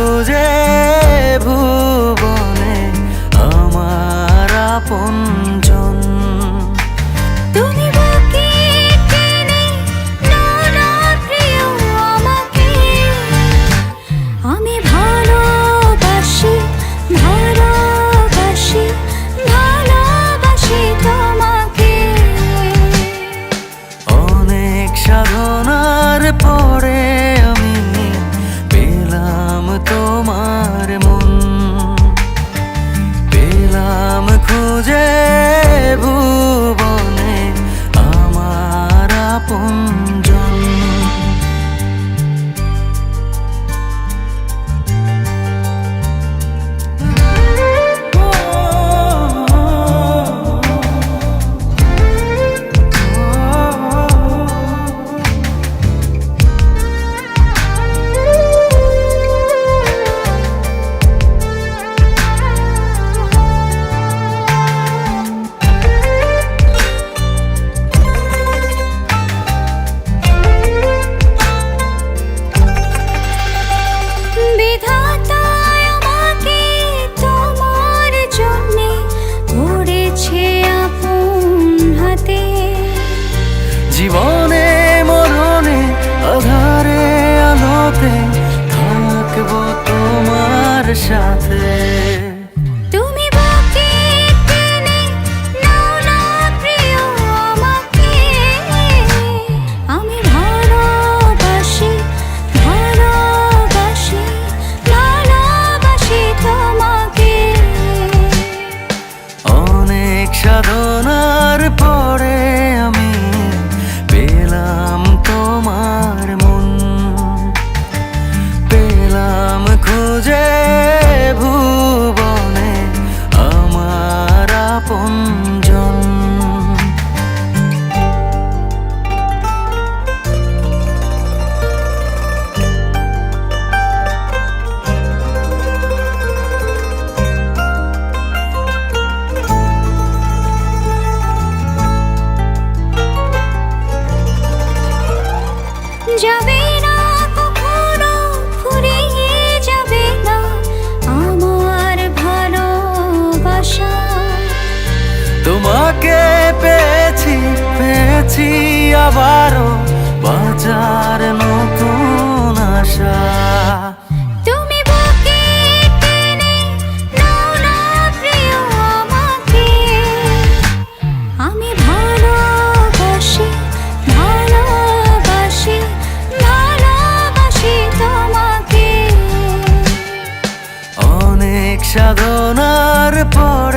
খুঁজে ভুবনে আমার আপনজন। তুমি বুকে টেনে নাও না প্রিয় আমাকে, আমি ভালোবাসি ভালোবাসি ভালোবাসি তোমাকে। অনেক সাধনার পরে আমি পেলাম তোমার মন, পেলাম খুঁজে ভুবনে আমার আপনজন। জীবনে মরণে আধারে আলোতে থাকবো তোমার সাথে। তুমি বুকে টেনে নাও না প্রিয় আমাকে, আমি ভালোবাসি ভালোবাসি ভালোবাসি তোমাকে। অনেক সাধনার পরে আমি পেলাম তোমার মন, পেলাম খুঁজে ভুবনে আমার আপনজন। যাবে না কখনো ফুরিয়ে যাবে না আমার ভালোবাসা। তোমাকে পেয়েছি পেয়েছি আবারও বাঁচার নতুন আশা। তুমি বুকে টেনে নাও না প্রিয় আমাকে, আমি ভালোবাসি ভালোবাসি ভালোবাসি তোমাকে। অনেক সাধনার পর